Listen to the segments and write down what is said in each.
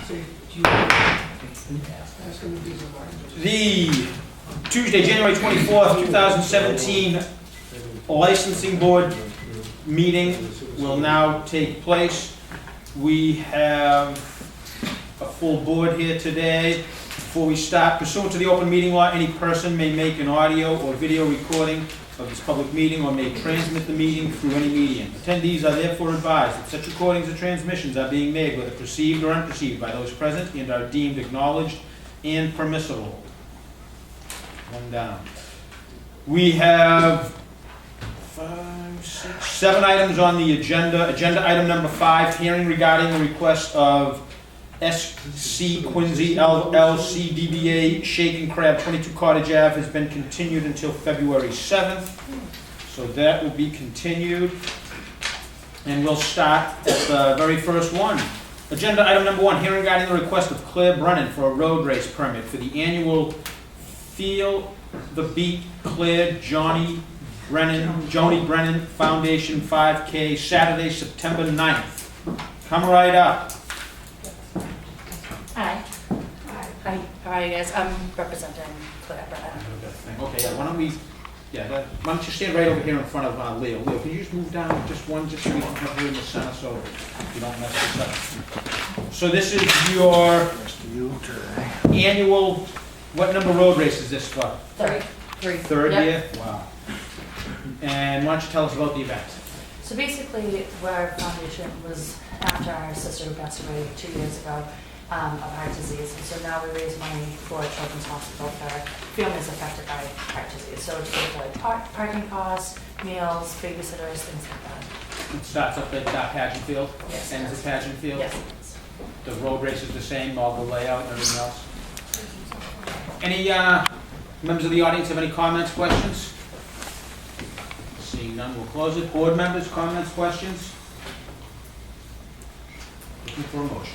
The Tuesday, January 24th, 2017 Licensing Board meeting will now take place. We have a full board here today. Before we start, pursuant to the open meeting law, any person may make an audio or video recording of this public meeting or may transmit the meeting through any medium. Attendees are therefore advised that such recordings or transmissions are being made, whether perceived or unperceived, by those present and are deemed acknowledged and permissible. One down. We have 5, 6, 7 items on the agenda. Agenda item number 5, hearing regarding the request of SC Quincy LLC DBA Shake and Crab 22 Cottage Ave has been continued until February 7th. So that will be continued. And we'll start at the very first one. Agenda item number 1, hearing regarding the request of Claire Brennan for a road race permit for the annual Feel the Beat Claire Joni Brennan Foundation 5K, Saturday, September 9th. Come right up. Hi. Hi. How are you guys? I'm representing Claire Brennan. Okay, yeah, why don't you stand right over here in front of Leo. Leo, can you just move down just so we can have you in the center so you don't mess this up. So this is your annual, what number road race is this for? Third Yep. year? Wow. And why don't you tell us about the event? So basically, our foundation was after our sister who passed away 2 years ago of heart disease. And so now we raise money for Children's Hospital for families affected by heart disease. So to pay for like parking costs, meals, babysitters, things like that. It starts up at Pageant Field? Yes. Ends at Pageant Field? Yes. The road race is the same, all the layout and everything else? Any members of the audience have any comments, questions? Seeing none, we'll close it. Board members, comments, questions? Looking for a motion.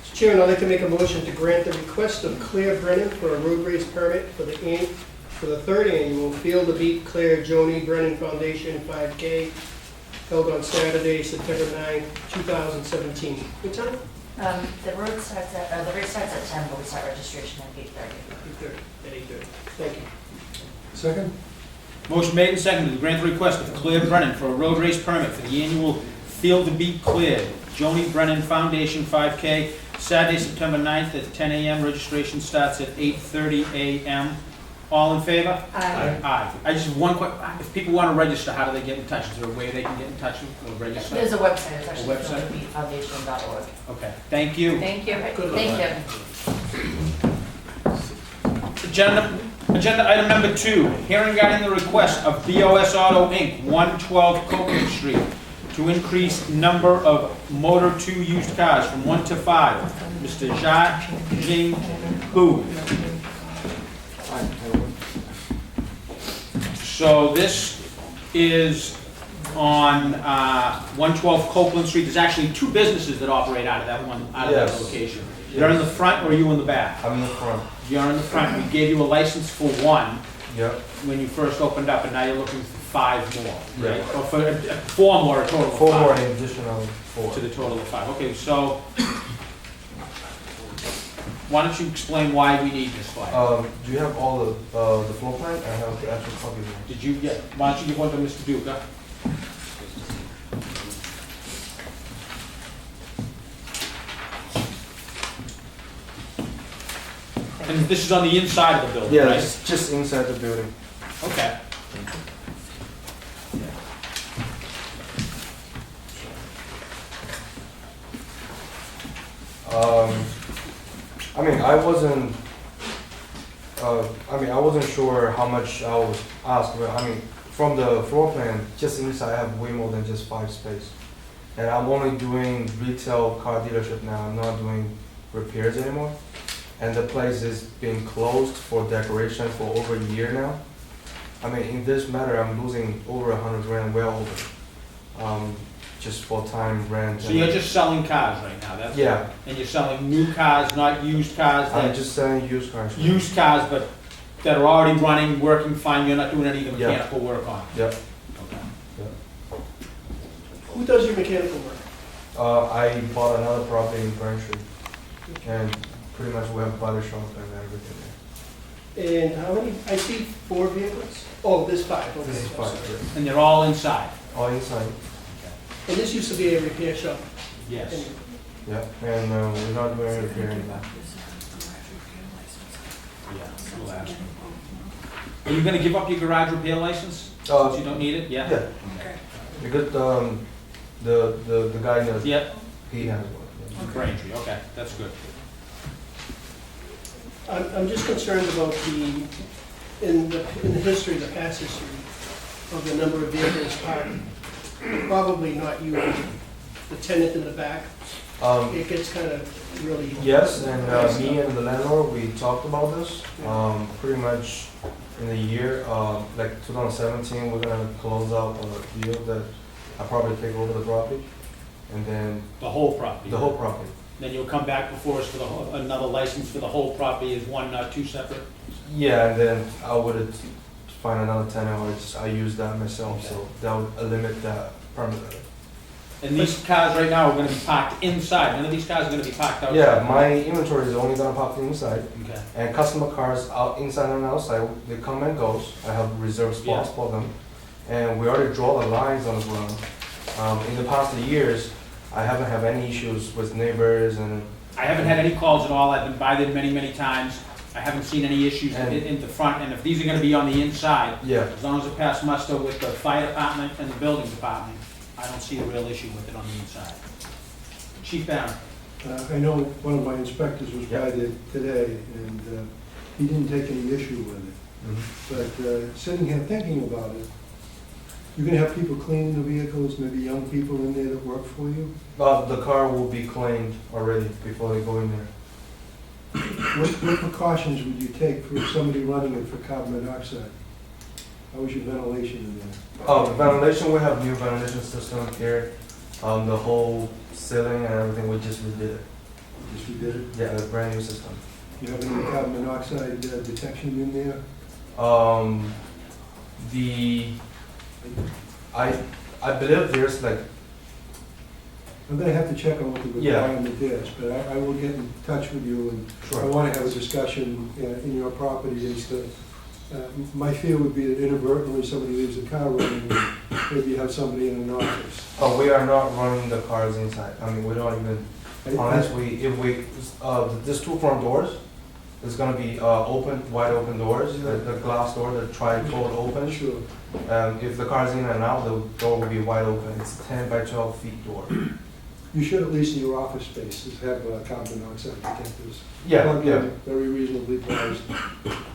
Mr. Chairman, I'd like to make a motion to grant the request of Claire Brennan for a road race permit for the third annual Feel the Beat Claire Joni Brennan Foundation 5K held on Saturday, September 9, 2017. What time? The race starts at 10, but we start registration at 8:30. 8:30. At 8:30. Thank you. Second? Motion made and seconded to grant the request of Claire Brennan for a road race permit for the annual Feel the Beat Claire Joni Brennan Foundation 5K, Saturday, September 9th at 10 a.m. Registration starts at 8:30 a.m. All in favor? Aye. Aye. I just have one quick, if people want to register, how do they get in touch? Is there a way they can get in touch or register? There's a website. It's actually website? feelthebeatfoundation.org. Okay, thank you. Thank you. Good Thank you. Agenda item number 2, hearing regarding the request of BOS Auto Inc., 112 Copeland Street, to increase number of Motor 2 used cars from 1 to 5. Mr. Jia Jing Hu. So this is on 112 Copeland Street. There's actually 2 businesses that operate out of that Yes. location. You're in the front or are you in the back? I'm in the front. You're in the front. We gave you a license for 1 Yep. when you first opened up, and now you're looking for 5 more, right? Yeah. Or for 4 more, a total of 4 more, 5. an additional 4. To the total of 5. Okay, so why don't you explain why we need this flag? Do you have all the floor plan? I have the actual copy here. Did you get? Why don't you give one to Mr. Duca? And this is on the inside of the building, Yeah, right? it's just inside the building. Okay. I wasn't sure how much I was asked, but from the floor plan, just inside I have way more than just 5 space. And I'm only doing retail car dealership now, I'm not doing repairs anymore. And the place is being closed for decoration for over a year now. In this matter, I'm losing over 100 grand, well over. Just for time rent. So you're just selling cars right now? That's Yeah. And you're selling new cars, not used cars? I'm just selling used cars. Used cars, but that are already running, working fine, you're not doing any of the Yeah. mechanical work on? Yep. Okay. Who does your mechanical work? I bought another property in Braintree. and pretty much we have body shop and everything there. And how many, I see 4 vehicles? Oh, there's 5, okay. This is I'm fine, sorry. And they're all inside? all inside, And this used to be a repair shop. Yes. yeah, and we're not doing any repairing that. Yeah, we'll ask. Are you gonna give up your garage repair license? Since you don't need it? Yeah? Yeah, because the guy knows, Yep, he has one. yeah. Braintree, okay, that's good. I'm just concerned about in the history, the past history of the number of vehicles parked, probably not you, the tenant in the back. It gets kind of really. Yes, and me and the landlord, we talked about this, pretty much in the year, like 2017, we're gonna close out a deal that I probably take over the property, and then The whole property? the whole property. Then you'll come back before us for another license for the whole property is one, not two separate? Yeah, and then I would find another tenant, or I use that myself, so that would limit that permanently. And these cars right now are gonna be parked inside, none of these cars are gonna be parked outside? Yeah, my inventory is only gonna pop inside, Okay. and customer cars out inside and outside, they come and goes. I have reserved spots Yeah. for them, and we already draw the lines on the ground. In the past years, I haven't had any issues with neighbors, and I haven't had any calls at all, I've been by there many, many times, I haven't seen any issues And- in the front, and if these are gonna be on the inside, yeah, as long as it pass muster with the fire department and the building department, I don't see a real issue with it on the inside. Chief Barron? I know one of my inspectors was Yeah. by there today, and he didn't take any issue with it. mhm. But sitting here thinking about it, you're gonna have people cleaning the vehicles, maybe young people in there that work for you. The car will be cleaned already before they go in there. What precautions would you take for somebody running it for carbon monoxide? How is your ventilation in there? The ventilation, we have new ventilation system here. The whole ceiling and everything, we just redid it. Just we did it. Yeah, a brand new system. Do you have any carbon monoxide detection in there? I believe there's like, I'm gonna have to check on what the Yeah. requirement is, but I will get in touch with you, and I sure, want to have a discussion in your property as to, my fear would be that inadvertently somebody leaves a car running, and maybe you have somebody in an office. we are not running the cars inside. I mean, we don't even, unless there's 2 front doors. There's gonna be wide open doors, the glass door, the tri-fold open. Sure. If the car's in and out, the door will be wide open. It's 10 by 12 feet door. You should, at least in your office spaces, have carbon monoxide detectors. Yeah, Plugged yeah, in, very reasonably priced.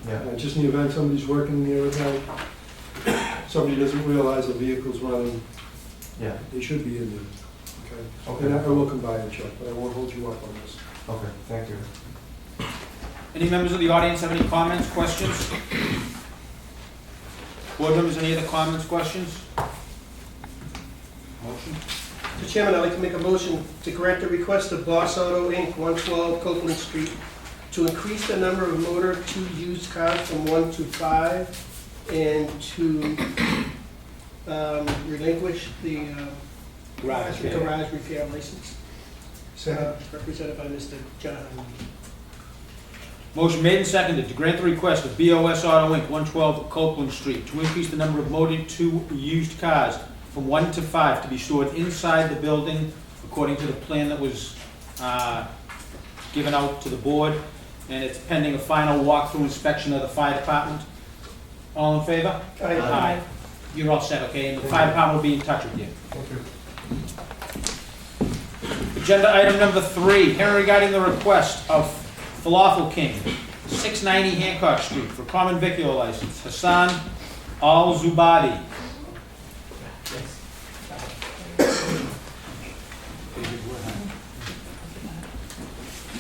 yeah. Just in the event somebody's working there at night, somebody doesn't realize the vehicle's running, Yeah, they should be in there. Okay? And I okay, will come by and check, but I won't hold you up on this. okay, thank you. Any members of the audience have any comments, questions? Board members, any other comments, questions? Motion? Mr. Chairman, I'd like to make a motion to grant the request of Boss Auto Inc., 112 Copeland Street, to increase the number of motor 2 used cars from 1 to 5, and to relinquish the Garage repair. garage repair license, Second. represented by Mr. John. Motion made and seconded to grant the request of BOS Auto Inc., 112 Copeland Street, to increase the number of motor 2 used cars from 1 to 5 to be stored inside the building according to the plan that was given out to the board, and it's pending a final walkthrough inspection of the fire department. All in favor? Aye. You're all set, okay? And the fire department will be in touch with you. Thank you. Agenda item number 3, hearing regarding the request of Falafel King, 690 Hancock Street, for common vicular license, Hassan Al-Zubadi.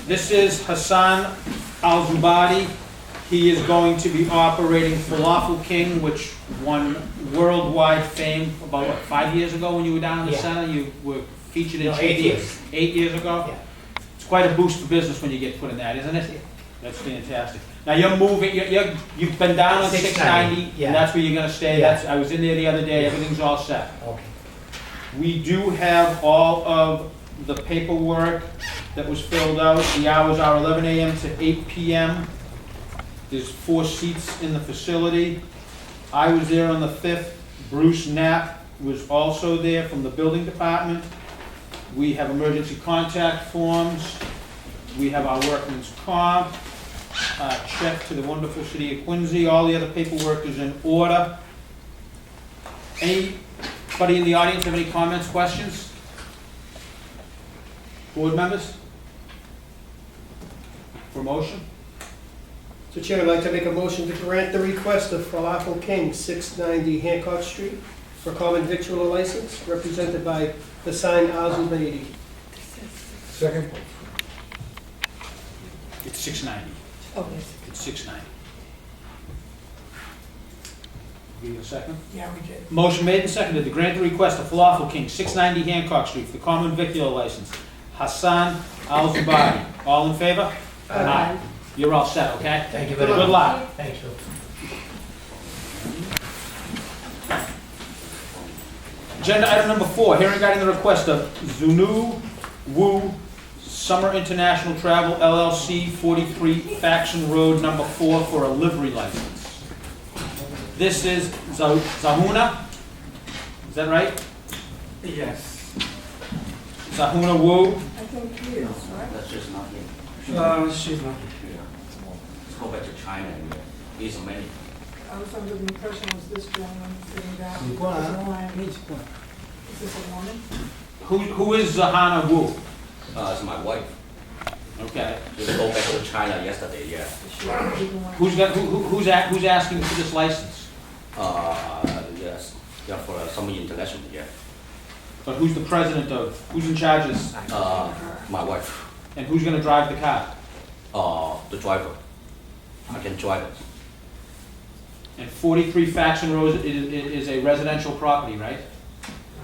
This is Hassan Al-Zubadi. He is going to be operating Falafel King, which won worldwide fame about, what, 5 years ago when you were down in the Yeah. center? You were featured in No, 8 Chief- years. 8 years ago? Yeah. It's quite a boost for business when you get put in that, isn't it? That's fantastic. Now you're moving, you've been down on 690, yeah. and that's where you're gonna stay. Yeah. I was in there the other day, everything's all set. Okay. We do have all of the paperwork that was filled out. The hours are 11 a.m. to 8 p.m. There's 4 seats in the facility. I was there on the 5th. Bruce Knapp was also there from the building department. We have emergency contact forms. We have our workman's comp, check to the wonderful city of Quincy. All the other paperwork is in order. Anybody in the audience have any comments, questions? Board members? For motion? So Chairman, I'd like to make a motion to grant the request of Falafel King, 690 Hancock Street, for common victualler license, represented by the signed Azubaydi. Second? It's 690. Okay. It's 690. Give you a second? Yeah, we did. Motion made and seconded to grant the request of Falafel King, 690 Hancock Street, for the common vicular license. Hassan Al-Zubadi. All in favor? Aye. You're all set, okay? Thank you Good very much. luck. Thank you. Agenda item number 4, hearing regarding the request of Zunu Wu Summer International Travel LLC, 43 Faction Road, number 4, for a livery license. This is Zahuna, is that right? Yes. Zahuna Wu, I think he is, right? That's just not here. She's not. Let's go back to China and eat some many. I was under the impression it was this gentleman sitting down. Is this Is this a woman? who is Zahana Wu? It's my wife. Okay, Just go back to China yesterday, yeah. Is she even one? who's asking for this license? Yes, yeah, for some international, yeah. But who's the president of, who's in charge of this? My wife, And who's gonna drive the car? the driver. I can drive it. And 43 Faction Road is a residential property, right?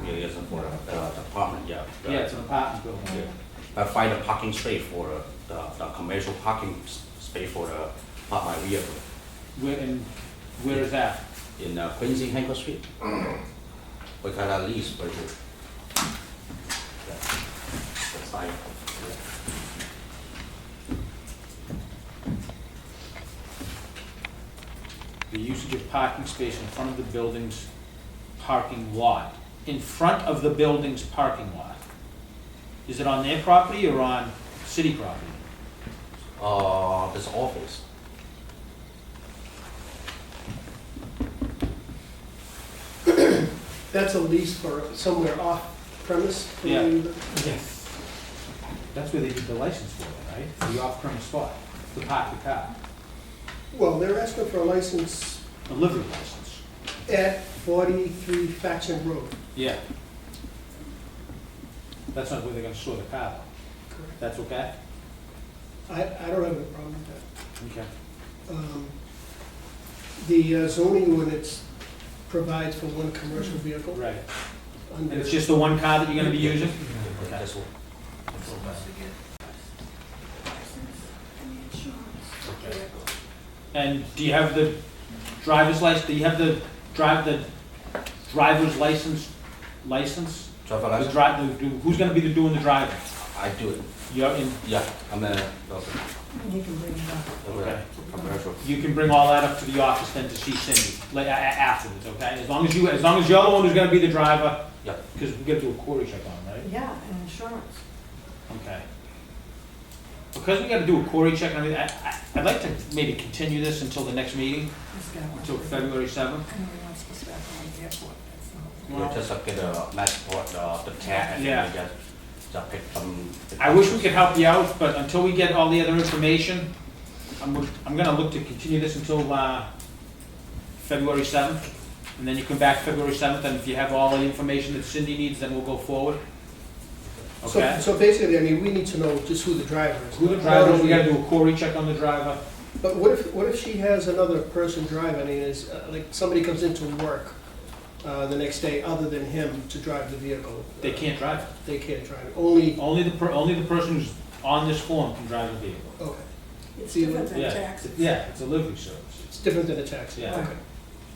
Yeah, yes, for the apartment, yeah. Yeah, it's an apartment building. Yeah. I find a parking space for the commercial parking space for park my vehicle Where is that? in Quincy, Hancock Street. We got a lease for it. Yeah. That's fine. The usage of parking space in front of the building's parking lot. In front of the building's parking lot. Is it on their property or on city property? This office. That's a lease for somewhere off premise? Yeah. Yes. That's where they did the license for it, right? The off-premise spot, to park the car. Well, they're asking for a license A livery license. at 43 Faction Road. Yeah. That's not where they're gonna store the car, though. Correct. That's okay? I don't have a problem with that. Okay. The zoning ordinance provides for one commercial vehicle. Right. under- And it's just the one car that you're gonna be using? That's what. And do you have the driver's license, do you have the driver's license? Driver The license? who's gonna be doing the driving? I do it. You're in, Yeah, I'm a You can bring it up. Okay. commercial. you can bring all that up to the office then to see Cindy, like, afterwards, okay? As long as you're the one who's gonna be the driver. Yeah. Because we gotta do a quarry check on, right? Yeah, and insurance. Okay. Because we gotta do a quarry check, I mean, I'd like to maybe continue this until the next meeting, This guy wants until to- February 7th. I know he wants to start on the airport, that's the whole thing. We'll just get a passport, the tag, and Yeah. then we just pick some. I wish we could help you out, but until we get all the other information, I'm gonna look to continue this until, February 7th. And then you come back February 7th, and if you have all the information that Cindy needs, then we'll go forward. Okay? So basically, I mean, we need to know just who the driver is. Who the driver is, we gotta do a quarry check on the driver. But what if she has another person drive? I mean, is, like, somebody comes into work the next day other than him to drive the vehicle? They can't drive. They can't drive it, only, Only the person who's on this form can drive the vehicle. okay. It's See, different than Yeah, taxes. yeah, it's a livery service. It's different than a taxi? Yeah. Okay.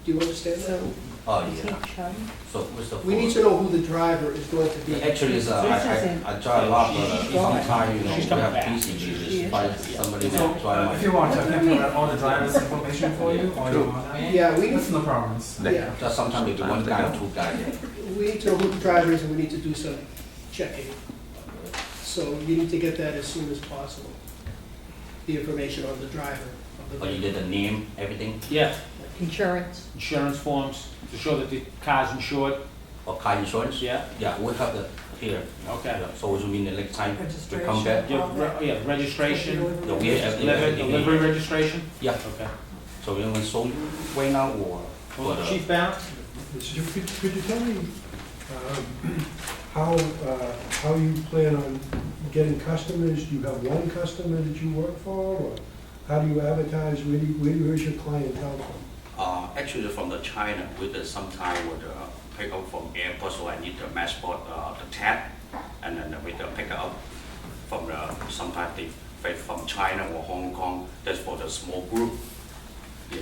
Do you understand that? Oh, yeah. So what's the? We need to know who the driver is going to be. Actually, it's, I drive a lot, but sometimes, you know, we have busy, we just find somebody to drive my. If you want, I can provide all the driver's information for you, or you want that? Yeah, we That's need, no problems. yeah, Just sometimes we do one guy or two guys. we need to know who the driver is and we need to do some checking. So you need to get that as soon as possible. The information on the driver of the Or you vehicle. did the name, everything, Yeah, Insurance. insurance forms to show that the car's insured. or car insurance? Yeah, Yeah, we have that here. okay. Yeah, so you mean the next time we Registration. come back? Yeah, registration, Yeah, we have delivery registration? Yeah, Okay. so we will show you right now or? Well, or, Chief Barron? Could you tell me how you plan on getting customers? Do you have one customer that you work for, or how do you advertise? Where's your clientele from? Actually from the China, with sometime would pick up from airport, so I need the passport, the tag, and then we pick up from the, sometimes they fly from China or Hong Kong, that's for the small group. Yeah.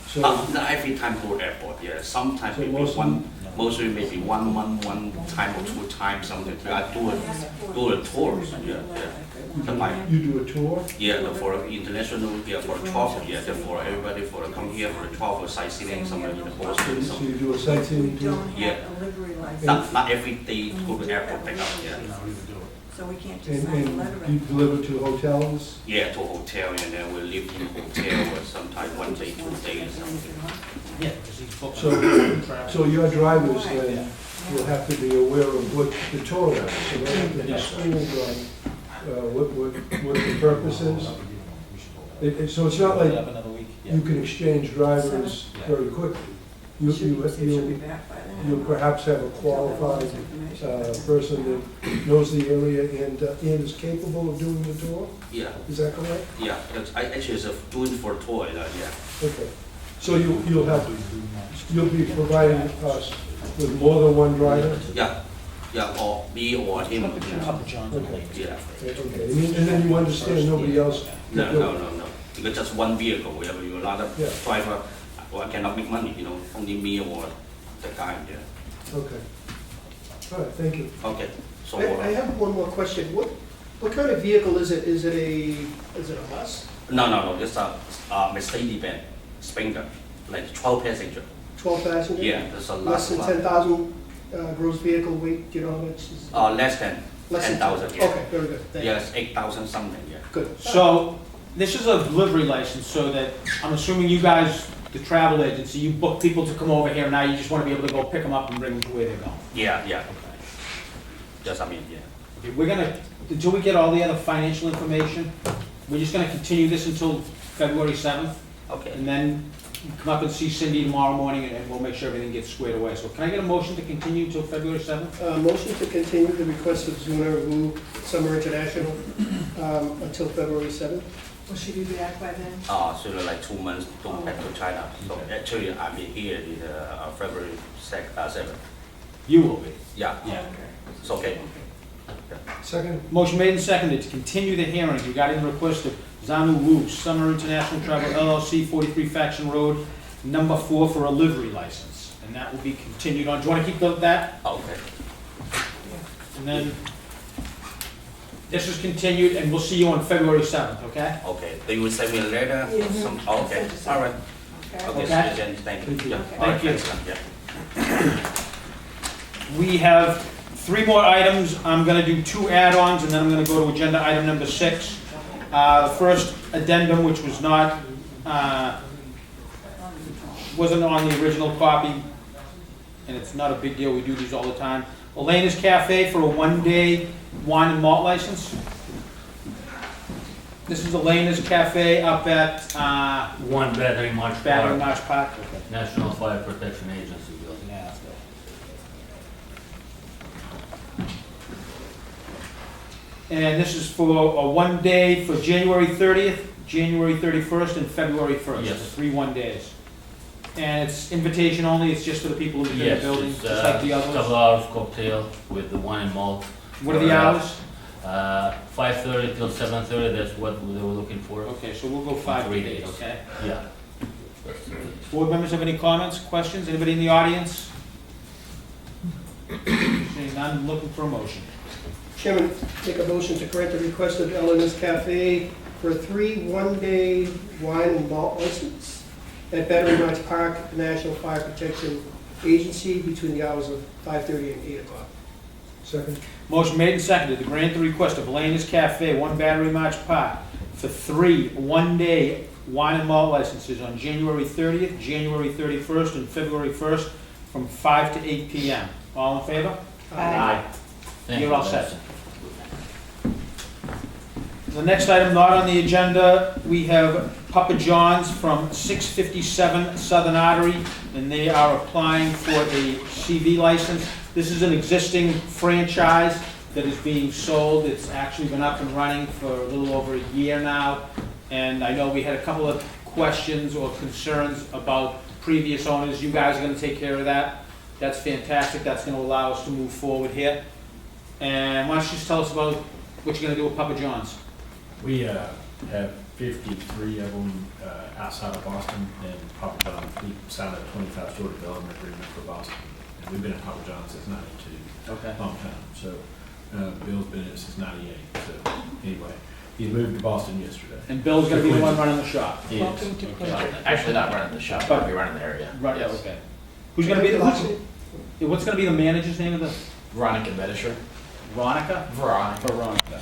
So, Not every time go to airport, yeah, sometimes So maybe mostly maybe 1 month, one time or 2 times, something, I do a tour, yeah. Sometimes you do a tour? yeah, for international, yeah, for travel, yeah, for everybody, for come here for the travel, sightseeing, somewhere in the Boston, So so. you do a sightseeing tour? Yeah. a livery license, Not every day go to airport pick up, yeah. so we can't just And, sign a letter. and you deliver to hotels? Yeah, to hotel, and then we live in hotel, or sometimes 1 day, 2 days, something. Yeah. 'cause he's booked So- on travel. So your drivers then will have to be aware of what the tour is, so they have to be schooled on what the purpose is. So it's not like Have another week. you can exchange drivers very quickly. She'll be You'll back by then. you'll perhaps have a qualified person that knows the area and is capable of doing the tour? Yeah, Is that correct? yeah, I actually is doing for tour, yeah. Okay. So you'll be providing us with more than one driver? Yeah, yeah, or me or him, Papa John's. Okay. yeah. Okay, and then you understand nobody else No, can do no, it? no, no, because just one vehicle, we have a lot of Yeah. driver, well, I cannot make money, you know, only me or the guy, yeah. Okay. All right, thank you. Okay, so, I have one more question. What kind of vehicle is it? Is it a bus? no, this Mercedes-Benz Sprinter, like 12 passenger. 12 passenger? Yeah, there's a lot. Less than 10,000 gross vehicle weight, do you know how much is? Less than Less than 10,000, yeah. Okay, very good, thank you. Yes, 8,000 something, yeah. Good. So, this is a delivery license, so that, I'm assuming you guys, the travel agency, you book people to come over here, now you just wanna be able to go pick them up and bring them to where they're going. Yeah, yeah, Okay. just, I mean, yeah. Okay, we're gonna, until we get all the other financial information, we're just gonna continue this until February 7th, Okay. and then come up and see Cindy tomorrow morning, and we'll make sure everything gets squared away. So can I get a motion to continue until February 7th? Motion to continue the request of Zuna Wu Summer International until February 7th. Will she be back by then? So like 2 months to back to China. So actually, I'm here in February 7th. You will be. Yeah, Yeah. it's okay. Second? Motion made and seconded to continue the hearing regarding the request of Zanu Wu, Summer International Travel LLC, 43 Faction Road, number 4 for a livery license. And that will be continued on. Do you want to keep that? Okay. And then, this is continued, and we'll see you on February 7th, okay? Okay, they will send me a letter, Yeah. some, okay, all right. Okay. Okay, Okay. so then, thank you. Thank you. Yeah, Okay. all right, Thank you. thanks, yeah. We have 3 more items. I'm going to do 2 add-ons, and then I'm going to go to agenda item number 6. The first addendum, which was not, wasn't on the original copy, and it's not a big deal, we do these all the time. Elena's Cafe for a 1-day wine and malt license. This is Elena's Cafe up at One Battery March Battery Park, March Park. Okay. National Fire Protection Agency building. Yeah, that's good. And this is for a 1-day for January 30th, January 31st, and February 1st. Yes. So 3 1-days. And it's invitation only, it's just for the people who live in the Yes, building, it's just like the couple others. hours cocktail with the wine and malt. What are the hours? 5:30 till 7:30, that's what they were looking for. Okay, so we'll go 5 3 days, days. okay? Yeah. Board members have any comments, questions? Anybody in the audience? Seeing none, looking for a motion. Chairman, make a motion to grant the request of Eleanor's Cafe for a 3 one-day wine and malt license at Battery Ridge Park National Fire Protection Agency between the hours of 5:30 and 8 o'clock. Second? Motion made and seconded to grant the request of Elena's Cafe, 1 Battery March Park, for 3 one-day wine and malt licenses on January 30th, January 31st, and February 1st from 5 to 8 p.m. All in favor? Aye. Thank You're you, all guys. set. The next item not on the agenda, we have Papa John's from 657 Southern Artery, and they are applying for a CV license. This is an existing franchise that is being sold. It's actually been up and running for a little over a year now. And I know we had a couple of questions or concerns about previous owners. You guys are gonna take care of that. That's fantastic. That's gonna allow us to move forward here. And why don't you just tell us about what you're gonna do with Papa John's? We have 53 of them outside of Boston, and Papa John's, we signed a 25-store development agreement for Boston. And we've been at Papa John's since '92, Okay. long time. So Bill's been in it since '98. So anyway, he moved to Boston yesterday. And Bill's gonna be the one running the shop. He is. Welcome to Quincy. Actually, not running the shop, but we running the area. Right, Yes. okay. Who's gonna be the, what's gonna be the manager's name of the, Veronica Medisher. Veronica? Veronica. Veronica.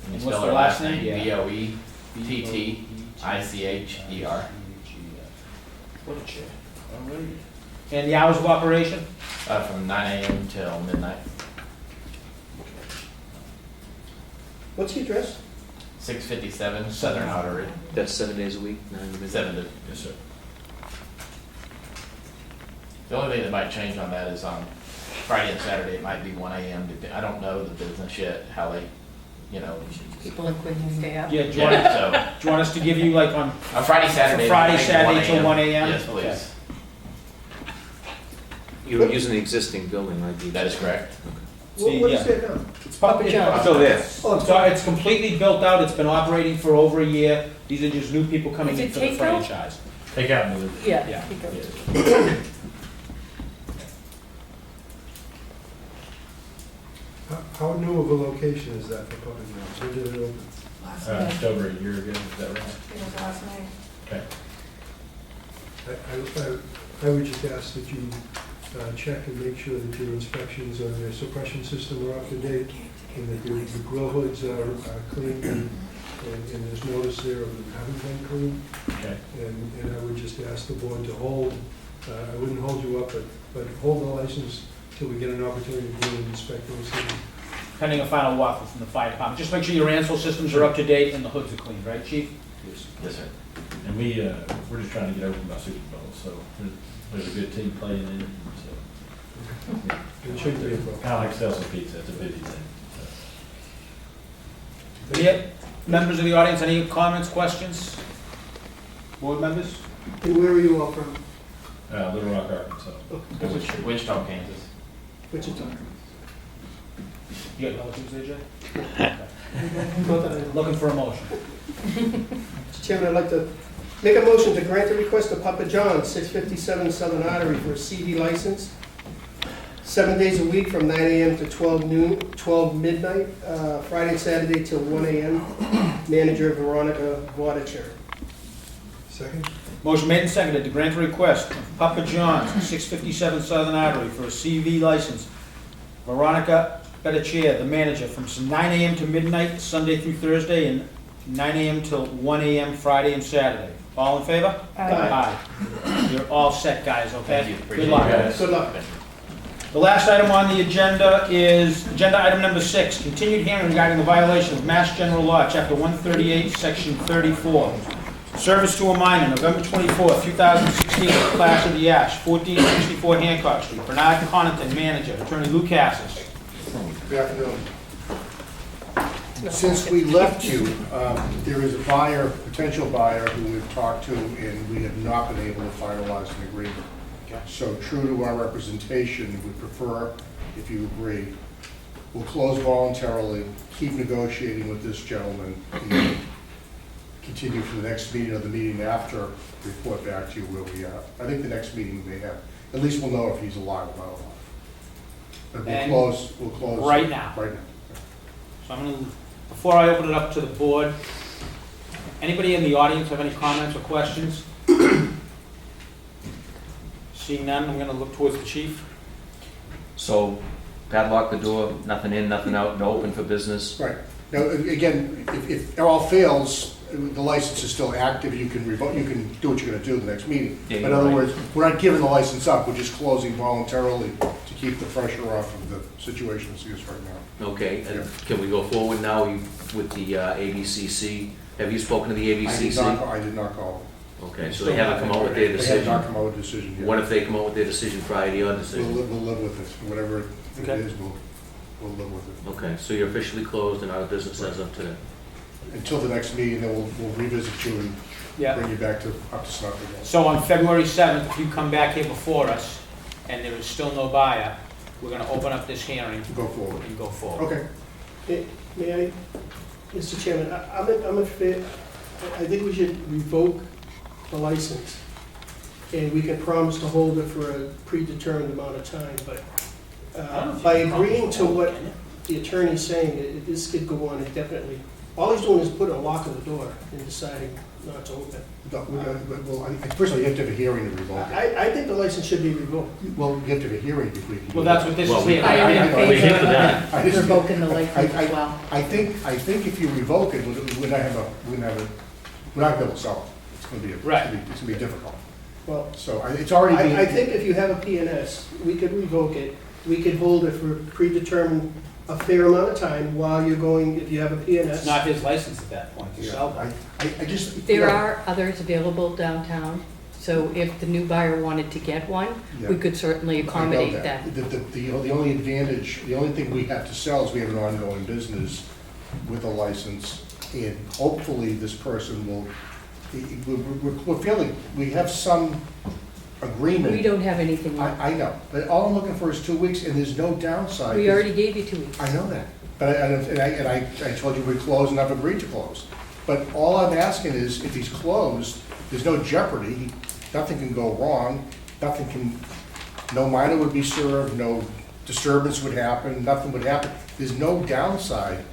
And you What's spell the her last last name? name? VOETTICHER. What a chair. And the hours of operation? From 9 a.m. till midnight. What's the address? 657 Southern Artery. That's 7 days a week, 9 to midnight? 7 to, yes, sir. The only thing that might change on that is on Friday and Saturday, it might be 1 a.m. I don't know the business yet, how they, you know. People in Quincy stay up. Yeah, do you want, Yeah, so, do you want us to give you like on on Friday, Saturday. Friday, maybe Saturday till 1 a.m.? Yes, Okay. please. You were using the existing building, right? That is correct. See, What yeah. is that now? It's Papa John's. Still there. Oh, It's completely built out, it's been operating for over a year. These are just new people coming Is in it for the takeout? franchise. Take out and deliver. Yeah. Yeah. How new of a location is that for Papa John's? When did it open? Just over a year ago, is that right? It was last night. Okay. I would just ask that you check and make sure that your inspections on your suppression system are up to date, and that your grill hoods are clean, and there's notice there of them having been cleaned. Okay. And I would just ask the board to hold, I wouldn't hold you up, but hold the license till we get an opportunity to go and inspect those things. Pending a final walkthrough from the fire department. Just make sure your ansel systems are up to date and the hoods are clean, right, chief? Yes, sir. And we're just trying to get open by Super Bowl, so there's a good team playing in it, so. It shouldn't be a problem. Kind of like Celsius Pizza, it's a busy thing. So. Yeah, members of the audience, any comments, questions? Board members? And where are you all from? Little Rock, Arkansas. Wichita, Kansas. Wichita. You got relatives there, Jay? Not that I know. Looking for a motion. Mr. Chairman, I'd like to make a motion to grant the request of Papa John's, 657 Southern Artery, for a CV license, 7 days a week from 9 a.m. to 12 midnight, Friday and Saturday till 1 a.m. Manager Veronica Vodicher. Second? Motion made and seconded to grant the request of Papa John's, 657 Southern Artery, for a CV license. Veronica Chair, the manager, from 9 a.m. to midnight, Sunday through Thursday, and 9 a.m. till 1 a.m. Friday and Saturday. All in favor? Aye. You're all set, guys, okay? Thank you. Good Appreciate luck. it, guys. Good luck. The last item on the agenda is agenda item number 6, continued hearing regarding the violation of Mass General Law, Chapter 138, Section 34. Service to a minor, November 24th, 2016, Class of the Ash, 1464 Hancock Street. Bernard Connaughton, manager. Attorney Lou Cassis. Good afternoon. Since we left you, there is a buyer, potential buyer, who we've talked to, and we have not been able to finalize an agreement. So true to our representation, we prefer, if you agree, we'll close voluntarily, keep negotiating with this gentleman. He continue for the next meeting or the meeting after, report back to you where we are. I think the next meeting we may have, at least we'll know if he's alive or not alive. But And we'll close. right now. Right now. So I'm gonna, before I open it up to the board, anybody in the audience have any comments or questions? Seeing none, I'm gonna look towards the chief. So padlock the door, nothing in, nothing out, no open for business? Right. Now, again, if all fails, the license is still active, you can revoke, you can do what you're gonna do the next meeting. Yeah, But in you're other right. words, we're not giving the license up, we're just closing voluntarily to keep the pressure off of the situation as it is right now. Okay, and Yeah. can we go forward now with the ABCC? Have you spoken to the I ABCC? did not call Okay, so they haven't come out with their them. They have not decision? come out with a decision yet. What if they come out with their decision prior to your We'll decision? live with it, whatever it Okay. is, we'll live with it. Okay, so you're officially closed and out of business as of today? Until the next meeting, then we'll revisit you and Yeah. bring you back to, up to snuff again. So on February 7th, if you come back here before us and there is still no buyer, we're gonna open up this hearing Go forward. and go forward. Okay. May I, Mr. Chairman, I'm a fan, I think we should revoke the license, and we can promise to hold it for a predetermined amount of time, but I don't think by you can agreeing to hold it, what can you? the attorney's saying, this could go on indefinitely. All he's doing is putting a lock on the door and deciding not to open. First of all, you have to have a hearing to revoke it. I think the license should be revoked. Well, you have to have a hearing before you can. Well, do that's that. what this Well, is we- here. I know. We hit to that. I just- Revoking the license as well. I think if you revoke it, we're not gonna be able to sell it. It's gonna be, Right. it's gonna be difficult. Well, So it's already being. I think if you have a PNS, we could revoke it, we could hold it for predetermined, a fair amount of time while you're going, if you have a PNS. It's not his license at that point to Yeah, sell them. I just. There yeah, are others available downtown, so if the new buyer wanted to get one, we yeah. could certainly I know accommodate that. that. The only advantage, the only thing we have to sell is we have an ongoing business with a license, and hopefully this person will, we're feeling, we have some agreement. We don't have anything left. I know, but all I'm looking for is 2 weeks, and there's no downside. We already gave you 2 weeks. I know that, but I told you we'd close, and I've agreed to close. But all I'm asking is, if he's closed, there's no jeopardy, nothing can go wrong, no minor would be served, no disturbance would happen, nothing would happen. There's no downside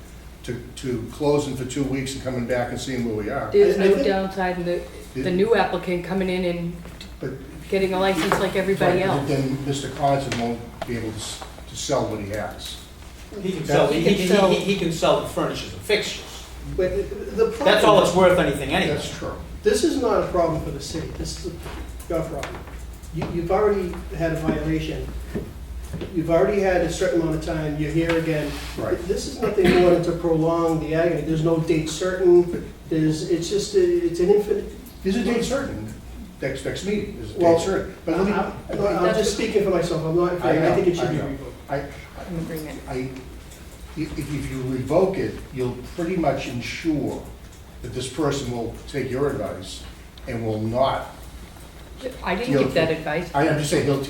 to closing for 2 weeks and coming back and seeing where we are. There's I no think- downside in the new applicant coming in and But getting a license like everybody Right, else. Then Mr. Connaughton won't be able to sell what he has. He can sell, He can sell- he can sell the furnitures and fixtures. But the problem. That's all it's worth, anything anyway. That's true. This is not a problem for the city, this is your problem. You've already had a violation, you've already had a certain amount of time, you're here again. Right. This is nothing more than to prolong the agony, there's no date certain, it's just, it's an infinite. There's a date certain, next meeting, there's a Well, date certain. But let me, I'm just speaking for myself, I'm not, I know, think it should I be know. revoked. In agreement. if you revoke it, you'll pretty much ensure that this person will take your advice and will not. I didn't give that advice. I'm just saying, he'll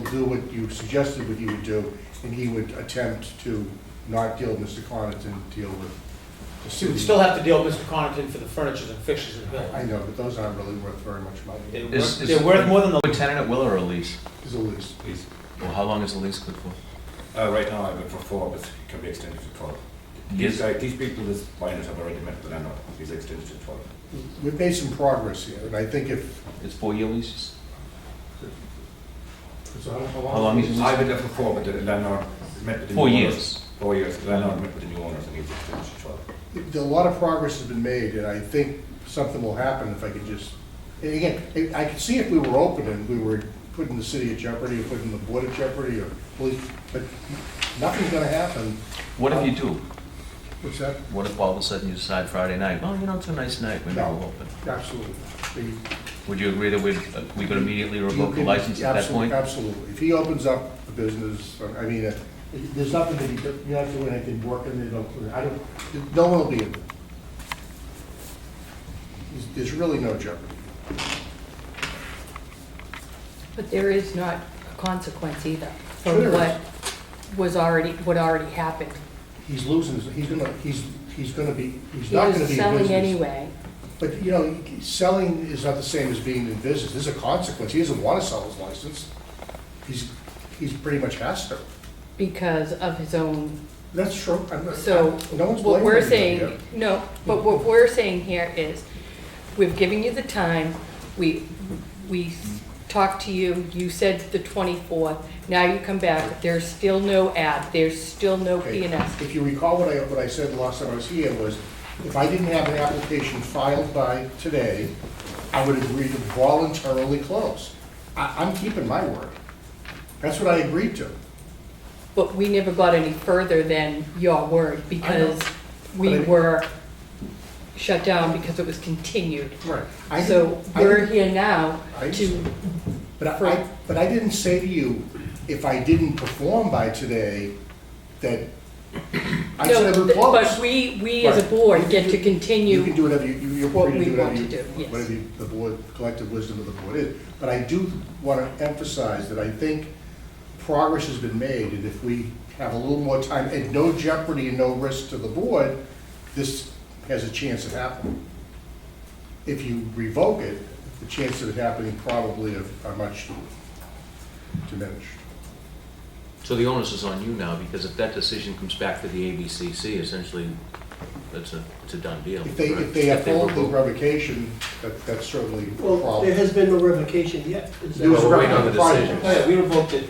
do what you suggested what he would do, and he would attempt to not deal with Mr. Connaughton, deal with the You city. would still have to deal with Mr. Connaughton for the furnitures and fixtures in the building. I know, but those aren't really worth very much money. They're worth more than the. A tenant at will or a lease? There's a lease. Please. Well, how long is the lease good for? Right now, I've been for 4, but it can be extended to 12. Yes. These people, these buyers have already met the landlord, he's extended to 12. We've made some progress here, and I think if. It's 4-year leases? So How long is the I've lease? been there for 4, but the landlord met with the new 4 owners. years. 4 years, the landlord met with the new owners and he's extended to 12. A lot of progress has been made, and I think something will happen if I could just, and again, I could see if we were open and we were putting the city at jeopardy, or putting the board at jeopardy, or police, but nothing's gonna happen. What if you do? What's that? What if all of a sudden you decide Friday night, well, you know, it's a nice night, maybe No. we'll open? Absolutely. Would you agree that we could immediately You revoke the can- license at that absolutely- point? Absolutely. If he opens up a business, I mean, there's nothing that you're not doing anything, working, no one will be in. There's really no jeopardy. But there is not a consequence either Sure from there what already happened. He's losing, he's not He gonna be was in selling business. anyway. But, you know, selling is not the same as being in business. There's a consequence. He doesn't want to sell his license. He's pretty much has to. because of his own. That's true. So No one's what blaming we're anybody saying, here. no, but what we're saying here is, we've given you the time, we talked to you, you said the 24th, now you come back, there's still no ad, there's still no Okay. P&S. If you recall what I said the last time I was here was, if I didn't have an application filed by today, I would agree to voluntarily close. I'm keeping my word. That's what I agreed to. But we never got any further than your word, because we But I- were shut down because it was continued. Right. So we're here now I to, But I didn't say to you, if I didn't perform by today, that I said I no, would close. but we as a Right. board get to You continue. can do whatever, you're what free to we do whatever want you, to do, yes. whatever the board, collective wisdom of the board is. But I do want to emphasize that I think progress has been made, and if we have a little more time, at no jeopardy and no risk to the board, this has a chance of happening. If you revoke it, the chances of it happening probably are much diminished. So the onus is on you now, because if that decision comes back to the ABCC, essentially, it's a done deal. If they correct? uphold the revoke. revocation, that's certainly a Well, there problem. has been no revocation yet. Is that- There was We're waiting on the Friday. decision. Oh, yeah, we revoked it,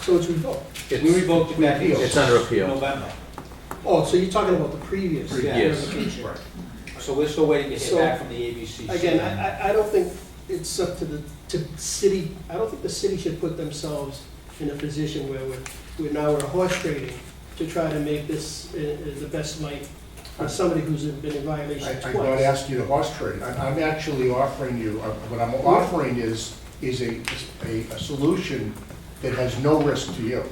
So it's revoked. we revoked it back in It's under appeal. November. Oh, so you're talking about the previous Yes. revocation? Right. So we're still waiting to hear So, back from the ABCC. Again, I don't think it's up to the city, I don't think the city should put themselves in a position where we're now we're horse trading to try to make this the best light for somebody who's been in violation I'm not twice. asking you to horse trade. I'm actually offering you, what I'm offering is a solution that has no risk to you.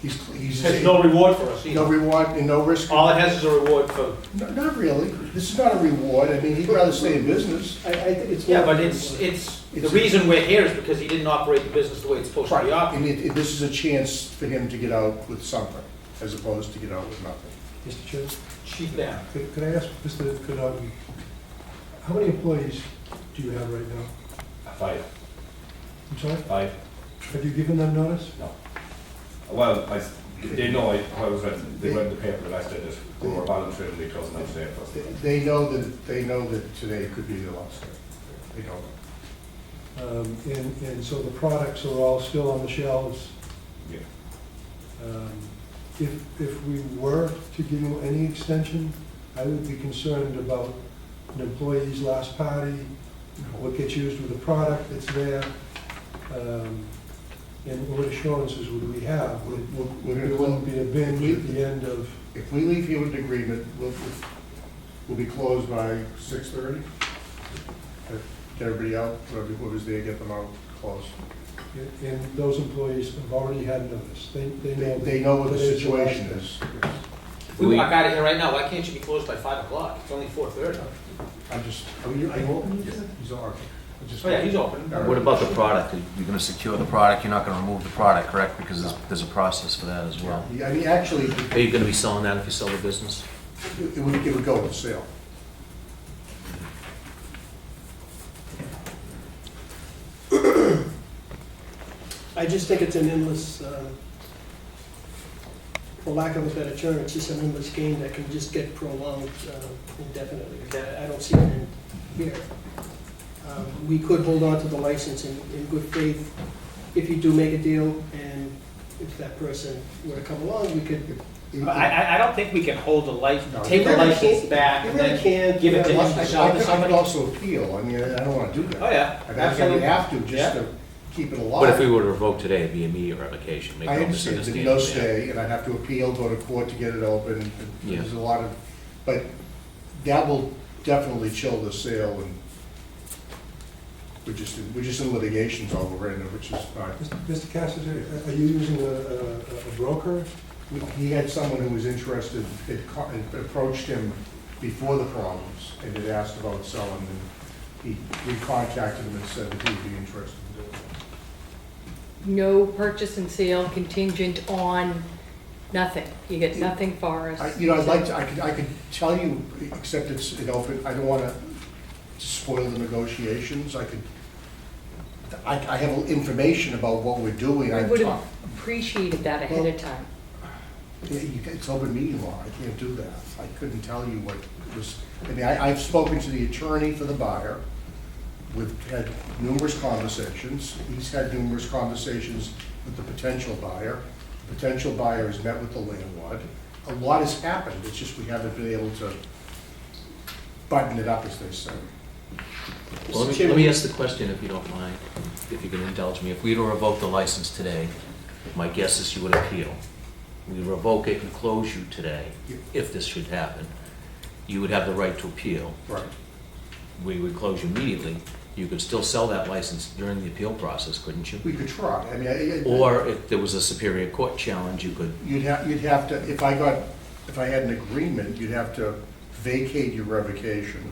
He's Has no reward for us no either. reward and no risk. All it has is a reward for, Not really. This is not a reward. I mean, he'd rather stay in business. I think it's. yeah, more- but the reason we're here is because he didn't operate the business the way it's supposed to be And operated. this is a chance for him to get out with something, as opposed to get out with nothing. Mr. Chairman, Chief Barron. could I ask Mr. Kennedy, how many employees do you have right now? 5. I'm sorry? 5. Have you given them notice? Well, they know I was read, they read the paper that I said that they were voluntarily closing out today. They know that today could be the last day. They know. And so the products are all still on the shelves? Yeah. If we were to give you any extension, I would be concerned about an employee's last party, what gets used with the product that's there, and what assurances would we have? There wouldn't be a binge at the end of, If we leave here with an agreement, we'll be closed by 6:30. Get everybody out, whoever's there, get them out, closed. and those employees have already had notice. They know what the today's last situation day. is. If we walk out of here right now, why can't you be closed by 5 o'clock? It's only 4:30. I'm just, are you open? He's on. Oh, yeah, he's open. What about the product? You're gonna secure the product, you're not gonna remove the product, correct? Because there's a process for that as well. I mean, actually, Are you gonna be selling that if you sell the business? it would go with sale. I just think it's an endless, for lack of a better term, it's just an endless game that can just get prolonged indefinitely. I don't see it in here. We could hold on to the license in good faith if you do make a deal, and if that person were to come along, we could. I don't think we can hold the license, No, take the you really license can't- back you and really then can't. give it to Yeah, him to I sell to could somebody. also appeal. I mean, I don't want to do that. Oh, yeah, I absolutely. have to, just to keep it alive. But if we were to revoke today, it'd be immediate revocation, make I no understand, misunderstanding. no there. stay, and I'd have to appeal, go to court to get it open, and Yeah. there's a lot of, but that will definitely chill the sale, and we're just in litigations all over, and which is fine. Mr. Cassidy, are you using a broker? He had someone who was interested, had approached him before the problems, and had asked about selling, and we contacted him and said that he'd be interested in doing it. no purchase and sale contingent on Nothing. You get nothing for us. I'd like to, I could tell you, except it's an open, I don't want to spoil the negotiations. I have information about what we're doing. I would have appreciated that ahead of time. It's open meeting law, I can't do that. I couldn't tell you what was, I've spoken to the attorney for the buyer. We've had numerous conversations. He's had numerous conversations with the potential buyer. The potential buyer has met with the landlord. A lot has happened, it's just we haven't been able to button it up, as they say. Well, let me ask the question, if you don't mind, if you can indulge me. If we were to revoke the license today, my guess is you would appeal. We revoke it and close you today, if this should happen. You would have the right to appeal. Right. We would close you immediately. You could still sell that license during the appeal process, couldn't you? We could try. Or if there was a Superior Court challenge, you could. You'd have to, if I had an agreement, you'd have to vacate your revocation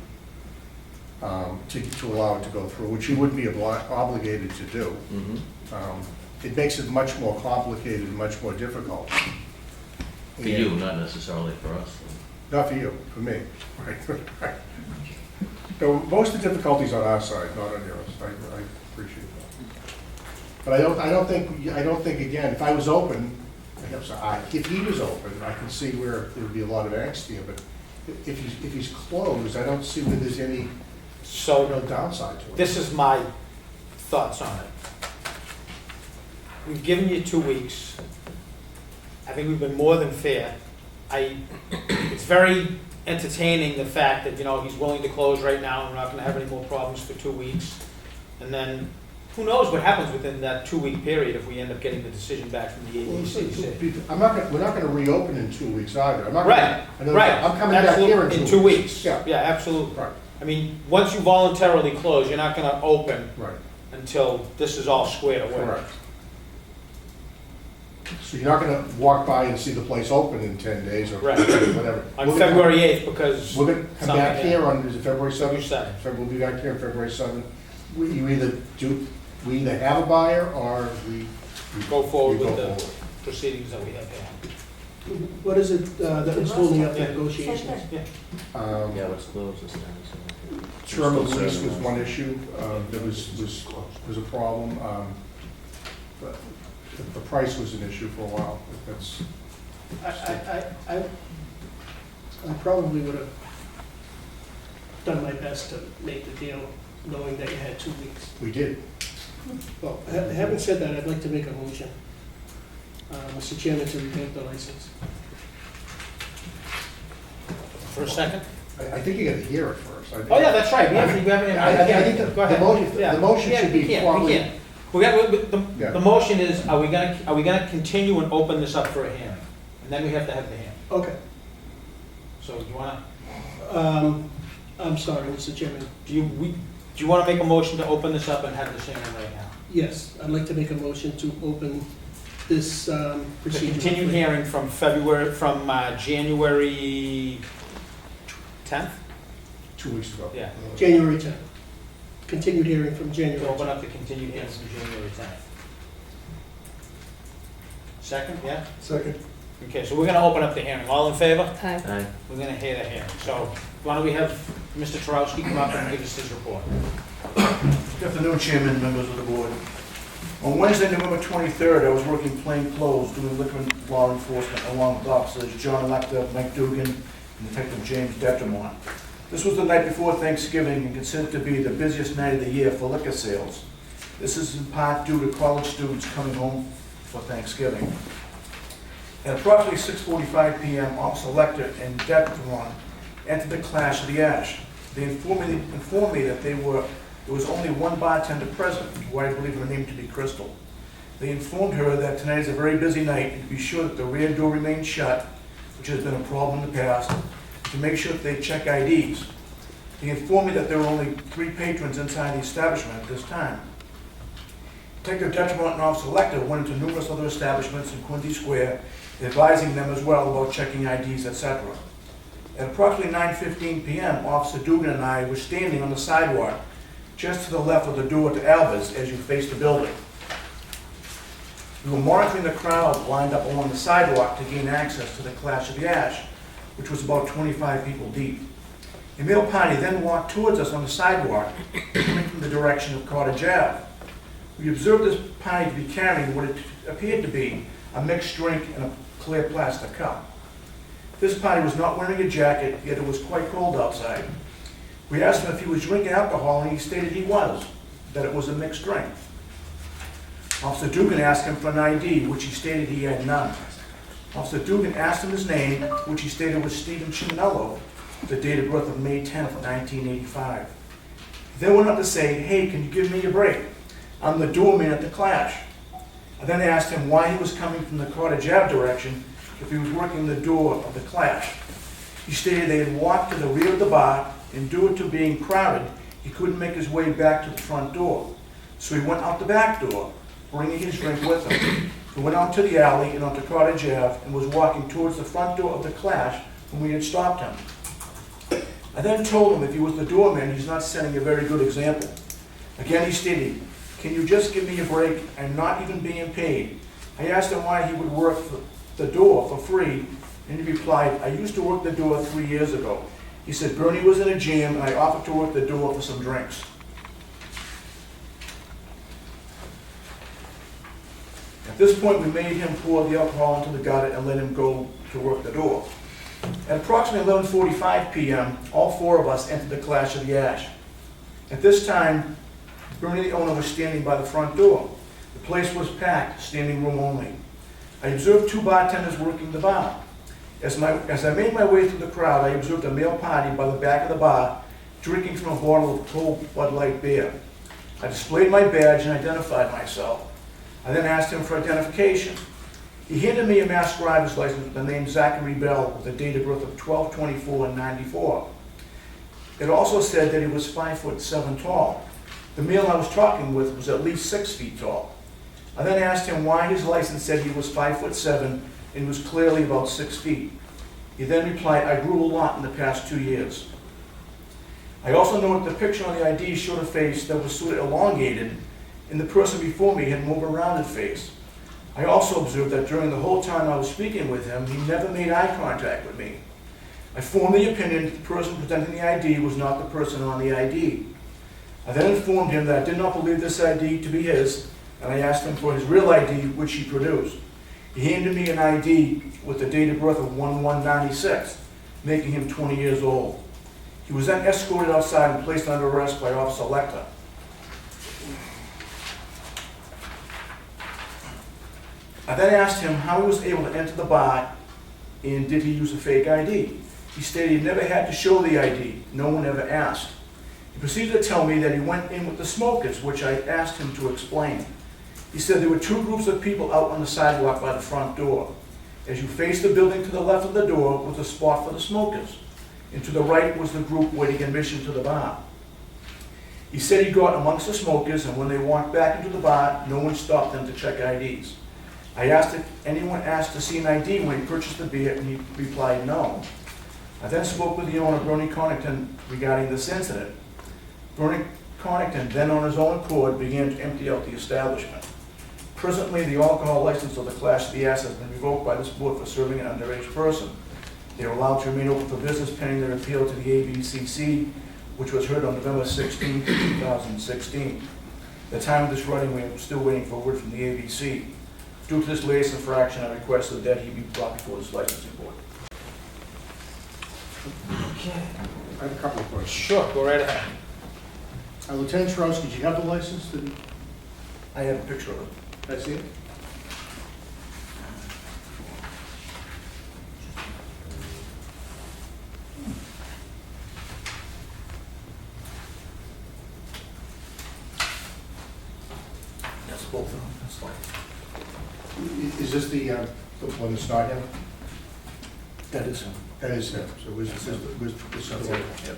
to allow it to go through, which you wouldn't be obligated to do. It makes it much more complicated, much more difficult. For you, not necessarily for us. Not for you, for me. Right. So most of the difficulties on our side, not on yours. I appreciate that. But I don't think again, if I was open, if he was open, I can see where there would be a lot of angst here. But if he's closed, I don't see where there's any real downside to it. This is my thoughts on it. We've given you 2 weeks. I think we've been more than fair. It's very entertaining, the fact that, he's willing to close right now and we're not gonna have any more problems for 2 weeks. And then, who knows what happens within that 2-week period if we end up getting the decision back from the ABCC. We're not gonna reopen in 2 weeks either. Right. I'm coming back here in 2 weeks. Yeah, absolutely. right. I mean, once you voluntarily close, you're not gonna open Right. until this is all squared away. Correct. So you're not gonna walk by and see the place open in 10 days or Right. whatever. On February 8th, because. We're gonna come back something here on, is it February 7th? February 7th. We'll be back here on February 7th. We either have a buyer or we Go forward we with go the forward. proceedings that we have here. What is it that was holding up the negotiations? Yeah. Yeah, let's close this now. Term of lease was one issue, that was a problem. But the price was an issue for a while. That's, I probably would have done my best to make the deal, knowing that you had 2 weeks. we did. Well, having said that, I'd like to make a motion, Mr. Chairman, to revoke the license. For a second? I think you gotta hear it first. Oh, yeah, that's right. We haven't I think Go ahead. the motion should be formally. The motion is, are we gonna continue and open this up for a hearing? And then we have to have the hearing. Okay. So you wanna, I'm sorry, Mr. Chairman. do you wanna make a motion to open this up and have this hearing right now? Yes, I'd like to make a motion to open this The procedure. continued hearing from January 10th? 2 weeks ago. Yeah. January 10th. Continued hearing from To January open 10th. up the continued hearing from January 10th. Second, yeah? Second. Okay, so we're gonna open up the hearing. All in favor? Aye. We're gonna hear the hearing. So why don't we have Mr. Tarowski come up and give us his report? Good afternoon, Chairman, members of the board. On Wednesday, November 23rd, I was working plain clothes doing liquor law enforcement along with officers John Lecter, Mike Dugan, and Detective James Detrimont. This was the night before Thanksgiving and considered to be the busiest night of the year for liquor sales. This is in part due to college students coming home for Thanksgiving. At approximately 6:45 p.m., Officer Lecter and Detrimont entered the Clash of the Ash. They informed me that there was only one bartender present, who I believe her name to be Crystal. They informed her that tonight is a very busy night and to be sure that the rear door remains shut, which has been a problem in the past, to make sure that they check IDs. They informed me that there were only 3 patrons inside the establishment at this time. Detective Detrimont and Officer Lecter went into numerous other establishments in Quincy Square, advising them as well about checking IDs, etc. At approximately 9:15 p.m., Officer Dugan and I were standing on the sidewalk just to the left of the door to Alba's as you face the building. We were monitoring the crowd lined up along the sidewalk to gain access to the Clash of the Ash, which was about 25 people deep. A male party then walked towards us on the sidewalk, coming from the direction of Cottage Ave. We observed this party to be carrying what it appeared to be a mixed drink in a clear plastic cup. This party was not wearing a jacket, yet it was quite cold outside. We asked him if he was drinking alcohol, and he stated he was, that it was a mixed drink. Officer Dugan asked him for an ID, which he stated he had none. Officer Dugan asked him his name, which he stated was Stephen Chiminello, the date of birth of May 10th, 1985. He then went on to say, "Hey, can you give me a break? I'm the doorman at the Clash." I then asked him why he was coming from the Cottage Ave direction if he was working the door of the Clash. He stated they had walked to the rear of the bar, and due to being crowded, he couldn't make his way back to the front door. So he went out the back door, bringing his drink with him. He went out to the alley and onto Cottage Ave and was walking towards the front door of the Clash when we had stopped him. I then told him if he was the doorman, he's not setting a very good example. Again, he stated, "Can you just give me a break? I'm not even being paid." I asked him why he would work the door for free, and he replied, "I used to work the door 3 years ago." He said, "Bernie was in a jam, and I offered to work the door for some drinks." At this point, we made him pour the alcohol into the gutter and let him go to work the door. At approximately 11:45 p.m., all four of us entered the Clash of the Ash. At this time, Bernie, the owner, was standing by the front door. The place was packed, standing room only. I observed two bartenders working the bar. As I made my way through the crowd, I observed a male party by the back of the bar, drinking from a bottle of cold Bud Light beer. I displayed my badge and identified myself. I then asked him for identification. He handed me a Mass driver's license with the name Zachary Bell, with a date of birth of 12/24/94. It also said that he was 5'7" tall. The male I was talking with was at least 6 feet tall. I then asked him why his license said he was 5'7" and was clearly about 6 feet. He then replied, "I grew a lot in the past 2 years." I also noted the picture on the ID showed a face that was sort of elongated, and the person before me had more of a rounded face. I also observed that during the whole time I was speaking with him, he never made eye contact with me. I formed the opinion that the person presenting the ID was not the person on the ID. I then informed him that I did not believe this ID to be his, and I asked him for his real ID, which he produced. He handed me an ID with the date of birth of 1/1/96, making him 20 years old. He was then escorted outside and placed under arrest by Officer Lecter. I then asked him how he was able to enter the bar and did he use a fake ID. He stated he never had to show the ID. No one ever asked. He proceeded to tell me that he went in with the smokers, which I asked him to explain. He said there were two groups of people out on the sidewalk by the front door. As you face the building to the left of the door was a spot for the smokers, and to the right was the group waiting admission to the bar. He said he got amongst the smokers, and when they walked back into the bar, no one stopped them to check IDs. I asked if anyone asked to see an ID when he purchased the beer, and he replied no. I then spoke with the owner, Bernie Connington, regarding this incident. Bernie Connington then on his own accord began to empty out the establishment. Presently, the alcohol license of the Clash of the Ass has been revoked by this board for serving an underage person. They are allowed to remain open for business pending their appeal to the ABCC, which was heard on November 16, 2016. At the time of this writing, we are still waiting for word from the ABC. Due to this latest infraction, I requested that he be brought before this licensing board. Okay. I have a couple of questions. Sure, go right ahead. Lieutenant Strauss, did you have the license? I have a picture of it. Did I see it? That's both of them. That's fine. Is this the one that's not him? That is him. That is him, so was this the one? Yep.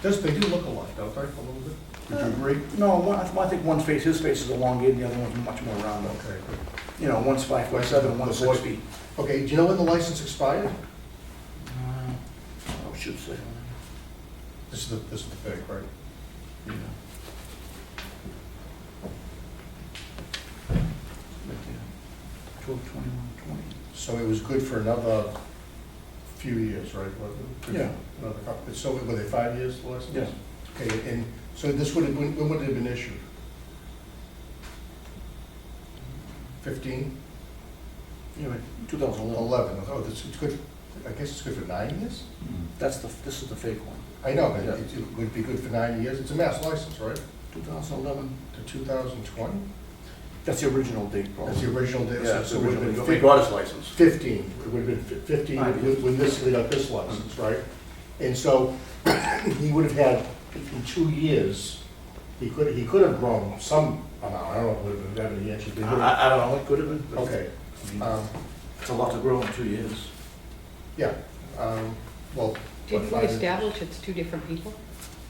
They do look alike, don't they, a little bit? Would you agree? No, I think one's face, his face is elongated, the other one's much more rounded. Okay, good. You know, one's 5'7", one's 6 feet. Okay, do you know when the license expired? I should say. This is the fake, right? Yeah. revoked 2120. So it was good for another few years, right? Yeah. Another couple, so were they 5 years, the license? Yeah. Okay, and so this would have, when would it have been issued? 15? Yeah, right, 2011. 11, oh, it's good, I guess it's good for 9 years? This is the fake one. I know, but Yeah. it would be good for 9 years, it's a mass license, right? 2011. To 2020? That's the original date, probably. That's the original date, Yeah, so it would have been They got his license. 15, it would have been 15 5 years. when this, we got this license, right? And so he would have had, in 2 years, he could have grown some amount, I don't know if it would have been that many inches. but he would have- I don't know, it could have been. but- Okay, I mean, it's a lot to grow in 2 years. yeah, well. Did we what, establish it's two different people?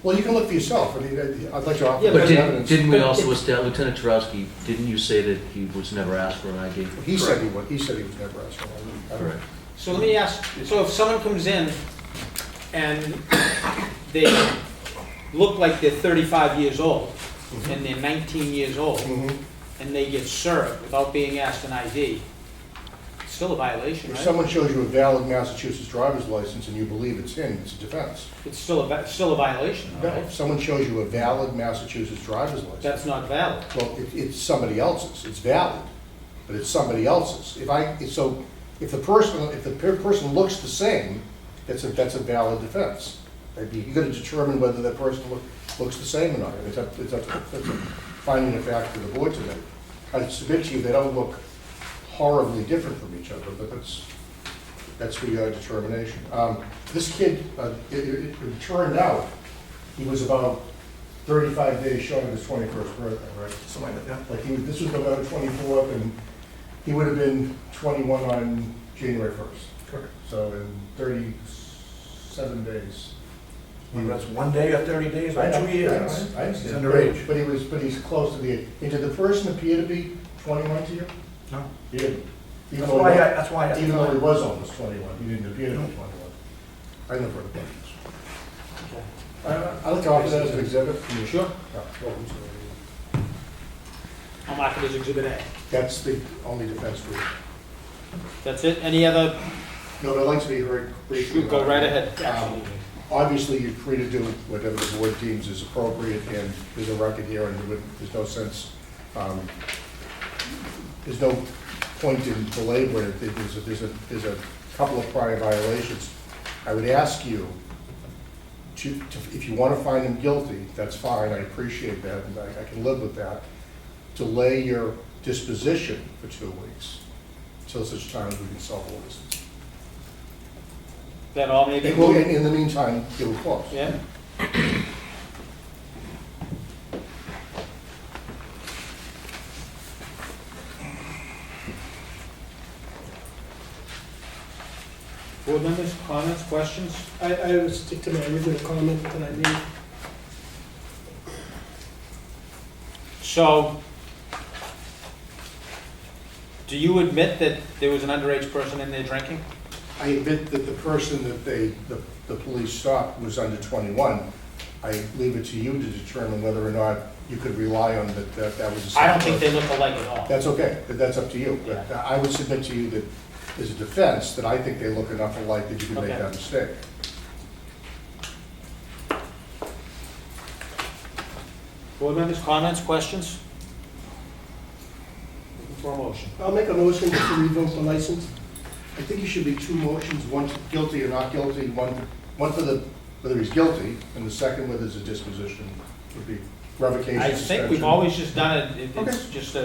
Well, you can look for yourself, I mean, I'd like to offer Yeah, But that evidence. didn't we also establish, Lieutenant Tarowski, didn't you say that he was never asked for an ID? He said he was never asked for one. Correct. So let me ask, so if someone comes in and they look like they're 35 years old, and they're 19 years old, Mhm. and they get served without being asked an ID, it's still a violation, If right? someone shows you a valid Massachusetts driver's license and you believe it's him, it's a defense. It's still a violation, No, right? if someone shows you a valid Massachusetts driver's license, That's not valid. well, it's somebody else's, it's valid, but it's somebody else's. If the person looks the same, that's a valid defense. You gotta determine whether that person looks the same or not. It's up to finding a fact for the board to make. I submit to you, they don't look horribly different from each other, but that's for your determination. This kid, it turned out, he was about 35 days short of his 21st birthday, right? Something like that, yeah. Like this was November 24th, and he would have been 21 on January 1st. Correct. So in 37 days. Whether that's 1 day or 30 days or 2 years. I He's understand. underage. But he's close to the age. And did the person appear to be 21 to you? No. He didn't. That's why I. Even though he was almost 21, he didn't appear to be 21. I never heard of questions. I'd like to offer that as an exhibit. You sure? Yeah. I'll mark it as Exhibit A. That's the only defense for you. That's it? Any other? No, but I'd like to be heard briefly. Go right ahead. Obviously, you're free to do whatever the board deems is appropriate, and there's a record here, and there's no sense, there's no point in belaboring it. There's a couple of prior violations. I would ask you to, if you want to find him guilty, that's fine, I appreciate that, and I can live with that. Delay your disposition for 2 weeks, until such time as we can solve all this. That all maybe? And well, in the meantime, give a close. Yeah? Board members, comments, questions? I would stick to my original comment that I made. So, do you admit that there was an underage person in there drinking? I admit that the person that the police stopped was under 21. I leave it to you to determine whether or not you could rely on that was the same I don't think they person. look alike at all. That's okay, but that's up to you. But I would submit to you that, as a defense, that I think they look enough alike that you can make Okay. that mistake. Board members, comments, questions? Looking for a motion. I'll make a motion to revoke the license. I think it should be 2 motions, one guilty or not guilty, one for whether he's guilty, and the second whether there's a disposition, would be revocation, I think suspension. we've always just done it, it's Okay. just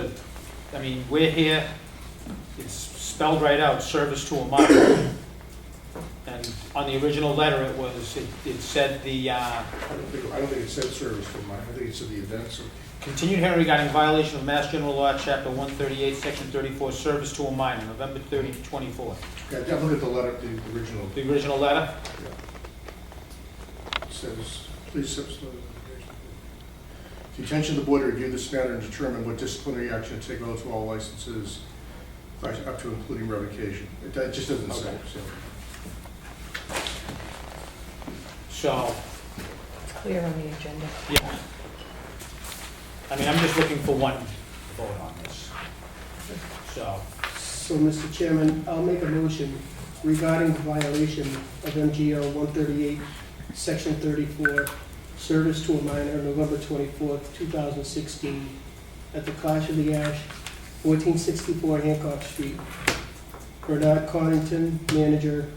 I mean, we're here, it's spelled right out, service to a minor. And on the original letter, it said the, I don't think it said service for mine, I think it said the events. continued hearing regarding violation of Mass General Law, Chapter 138, Section 34, service to a minor, November 30, 24. Okay, look at the letter, the original. The original letter? It says, please substitute. The intention of the board to review this matter and determine what disciplinary action to take relative to all licenses, up to including revocation. It just doesn't say. Okay. So. So, It's clear on the agenda. yeah. I mean, I'm just looking for one vote on this. So, So, Mr. Chairman, I'll make a motion regarding the violation of MGL 138, Section 34, service to a minor, November 24th, 2016, at the Clash of the Ash, 1464 Hancock Street. Bernard Connington, manager,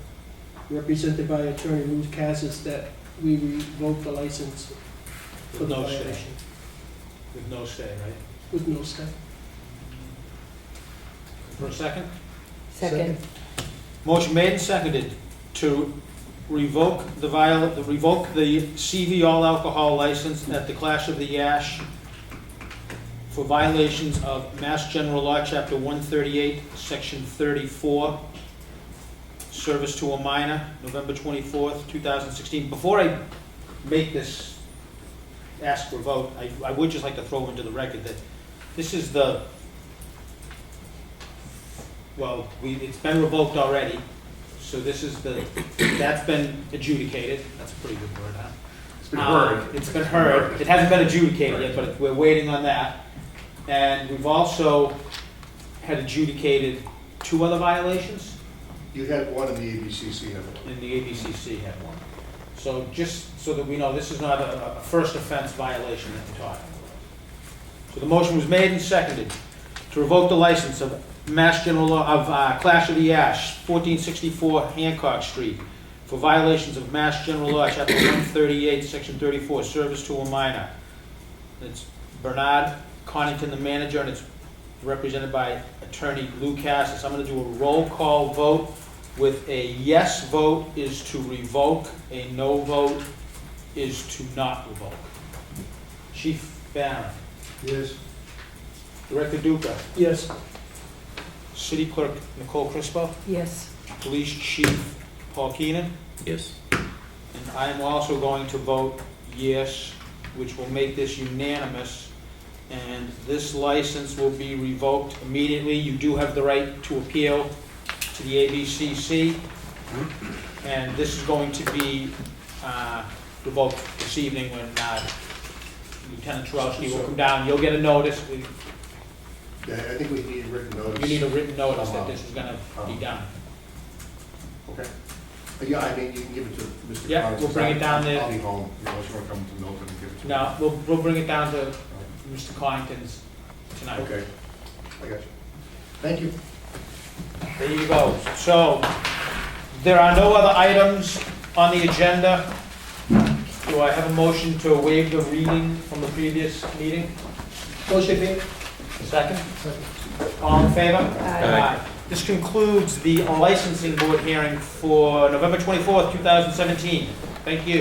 represented by Attorney Lou Cassis, that we revoke the license for With the no stay. violation. With no stay, right? With no stay. For a second? Second. Motion made and seconded to revoke the CV all alcohol license at the Clash of the Ash for violations of Mass General Law, Chapter 138, Section 34, service to a minor, November 24th, 2016. Before I make this ask for a vote, I would just like to throw into the record that this is the, well, it's been revoked already, so this is that's been adjudicated. That's a pretty good word, huh? It's been heard. It's been heard. It hasn't been adjudicated yet, but we're waiting on that. And we've also had adjudicated 2 other violations, You had one in the ABCC, haven't you? and the ABCC had one. So just so that we know, this is not a first offense violation that we're talking about. So the motion was made and seconded to revoke the license of Mass General Law of Clash of the Ash, 1464 Hancock Street, for violations of Mass General Law, Chapter 138, Section 34, service to a minor. It's Bernard Connington, the manager, and it's represented by Attorney Lou Cassis. I'm going to do a roll call vote with a yes vote is to revoke, a no vote is to not revoke. Chief Barron. Yes. Director Duca. Yes. City Clerk Nicole Crispo. Yes. Police Chief Paul Keenan. Yes. And I am also going to vote yes, which will make this unanimous. And this license will be revoked immediately. You do have the right to appeal to the ABCC. And this is going to be revoked this evening when Lieutenant Turowski will come down. You'll get a notice. Yeah, I think we need written notice. You need a written notice that this is going to be done. Okay. Yeah, I mean, you can give it to Mr. Yeah, Collins. we'll bring it down there. I'll be home, unless you want to come to Milton and give it to me. No, we'll bring it down to Mr. Connington's tonight. Okay, I got you. Thank you. There you go. So, there are no other items on the agenda. Do I have a motion to waive the reading from the previous meeting? Motion made. Second? All in favor? Aye. This concludes the licensing board hearing for November 24th, 2017. Thank you.